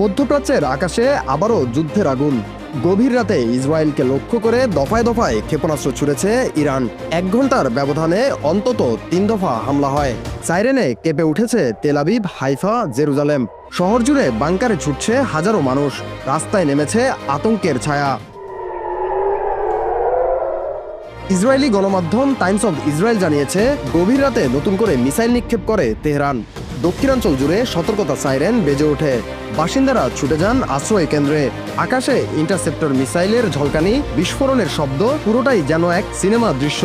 মধ্যপ্রাচ্যের আকাশে আবারও যুদ্ধের আগুন। গভীর রাতে ইসরায়েলকে লক্ষ্য করে দফায় দফায় ক্ষেপণাস্ত্র ছুড়েছে ইরান। 1 ঘন্টার ব্যবধানে অন্তত 3 দফা হামলা হয়। সাইরেনে কেঁপে উঠেছে তেল আবিব, হাইফা, জেরুজালেম। শহর জুড়ে বাংকারে ছুটছে হাজারো মানুষ। রাস্তায় নেমেছে আতঙ্কের ছায়া। ইসরায়েলি গণমাধ্যম টাইমস অব ইসরায়েল জানিয়েছে, গভীর রাতে নতুন করে মিসাইল নিক্ষেপ করে তেহরান। দক্ষিণাঞ্চল জুড়ে সতর্কতা সাইরেন বেজে ওঠে। বাসিন্দারা ছুটে যান আশ্রয় কেন্দ্রে। আকাশে ইন্টারসেপ্টর মিসাইলের ঝলকানি, বিস্ফোরণের শব্দ, পুরোটাই যেন এক সিনেমা দৃশ্য।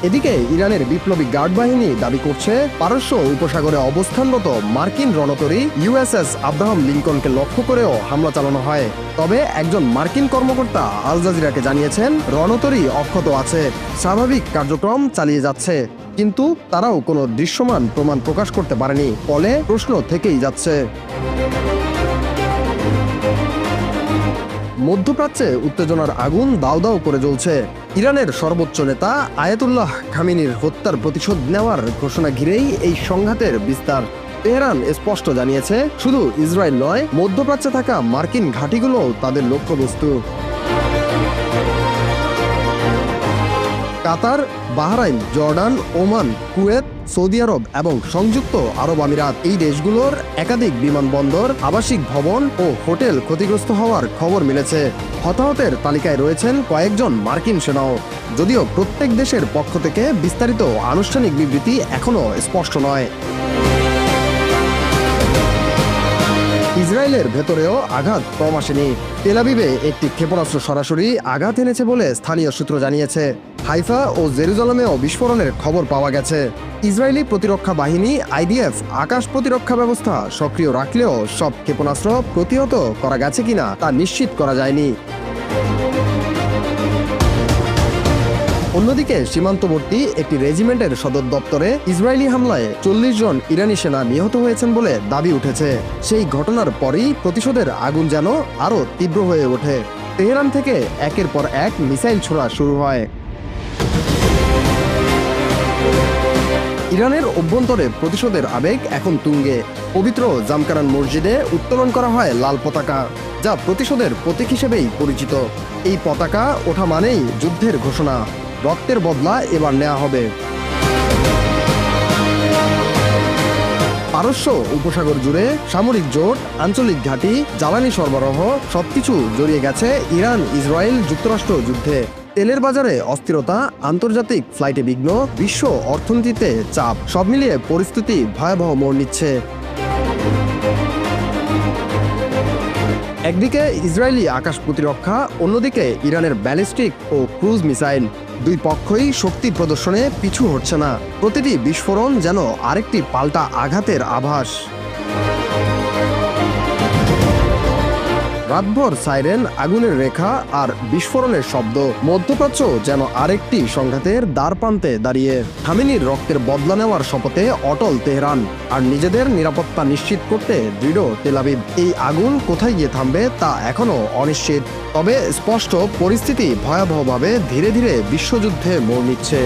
এদিকে ইরানের বিপ্লবী গার্ড বাহিনী দাবি করছে, পারস্য উপসাগরে অবস্থানরত মার্কিন রণতরী ইউএসএস আব্রাহাম লিঙ্কনকে লক্ষ্য করেও হামলা চালানো হয়। তবে একজন মার্কিন কর্মকর্তা আল জাজিরাকে জানিয়েছেন, রণতরী অক্ষত আছে, স্বাভাবিক কার্যক্রম চালিয়ে যাচ্ছে। কিন্তু তারাও কোনো দৃশ্যমান প্রমাণ প্রকাশ করতে পারেনি। ফলে প্রশ্ন থেকেই যাচ্ছে। মধ্যপ্রাচ্যে উত্তেজনার আগুন দাউ দাউ করে জ্বলছে। ইরানের সর্বোচ্চ নেতা আয়াতুল্লাহ খামেনির হত্যার প্রতিশোধ নেওয়ার ঘোষণা ঘিরেই এই সংঘাতের বিস্তার। তেহরান স্পষ্ট জানিয়েছে, শুধু ইসরায়েল নয়, মধ্যপ্রাচ্যে থাকা মার্কিন ঘাঁটিগুলোও তাদের লক্ষ্যবস্তু। Qatar, Bahrain, Jordan, Oman, Kuwait, Saudi Arabia এবং সংযুক্ত আরব আমিরাত, এই দেশগুলোর একাধিক বিমানবন্দর, আবাসিক ভবন ও হোটেল ক্ষতিগ্রস্ত হওয়ার খবর মিলেছে। হতাহতের তালিকায় রয়েছেন কয়েকজন মার্কিন সেনাও। যদিও প্রত্যেক দেশের পক্ষ থেকে বিস্তারিত আনুষ্ঠানিক বিবৃতি এখনও স্পষ্ট নয়। ইসরায়েলের ভেতরেও আঘাত কম আসেনি। তেল আবিবে একটি ক্ষেপণাস্ত্র সরাসরি আঘাত এনেছে বলে স্থানীয় সূত্র জানিয়েছে। হাইফা ও জেরুজালেমেও বিস্ফোরণের খবর পাওয়া গেছে। ইসরায়েলি প্রতিরক্ষা বাহিনী আইডিএফ আকাশ প্রতিরক্ষা ব্যবস্থা সক্রিয় রাখলেও সব ক্ষেপণাস্ত্র প্রতিহত করা গেছে কিনা তা নিশ্চিত করা যায়নি। অন্যদিকে সীমান্তবর্তী একটি রেজিমেন্টের সদর দপ্তরে ইসরায়েলি হামলায় 40 জন ইরানি সেনা নিহত হয়েছেন বলে দাবি উঠেছে। সেই ঘটনার পরই প্রতিশোধের আগুন যেন আরও তীব্র হয়ে ওঠে। তেহরান থেকে একের পর এক মিসাইল ছোড়া শুরু হয়। ইরানের অভ্যন্তরে প্রতিশোধের আবেগ এখন তুঙ্গে। পবিত্র জামকারান মসজিদে উত্তোলন করা হয় লাল পতাকা, যা প্রতিশোধের প্রতীক হিসেবেই পরিচিত। এই পতাকা ওঠা মানেই যুদ্ধের ঘোষণা। রক্তের বদলা এবার নেওয়া হবে। পারস্য উপসাগর জুড়ে সামরিক জোট, আঞ্চলিক ঘাঁটি, জ্বালানি সরবরাহ সবকিছু জড়িয়ে গেছে ইরান ইসরায়েল যুক্তরাষ্ট্র যুদ্ধে। তেলের বাজারে অস্থিরতা, আন্তর্জাতিক ফ্লাইটে বিঘ্ন, বিশ্ব অর্থনীতিতে চাপ, সব মিলিয়ে পরিস্থিতি ভয়াবহ মোড় নিচ্ছে। একদিকে ইসরায়েলি আকাশ প্রতিরক্ষা, অন্যদিকে ইরানের ব্যালিস্টিক ও ক্রুজ মিসাইল। দুই পক্ষই শক্তি প্রদর্শনে পিছু হটছে না। প্রতিটি বিস্ফোরণ যেন আরেকটি পাল্টা আঘাতের আভাস। রাতভর সাইরেন, আগুনের রেখা আর বিস্ফোরণের শব্দ। মধ্যপ্রাচ্য যেন আরেকটি সংঘাতের দ্বারপ্রান্তে দাঁড়িয়ে। খামেনির রক্তের বদলা নেওয়ার শপথে অটল তেহরান, আর নিজেদের নিরাপত্তা নিশ্চিত করতে দৃঢ় তেল আবিব। এই আগুন কোথায় গিয়ে থামবে তা এখনও অনিশ্চিত। তবে স্পষ্ট, পরিস্থিতি ভয়াবহভাবে ধীরে ধীরে বিশ্বযুদ্ধে মোড় নিচ্ছে।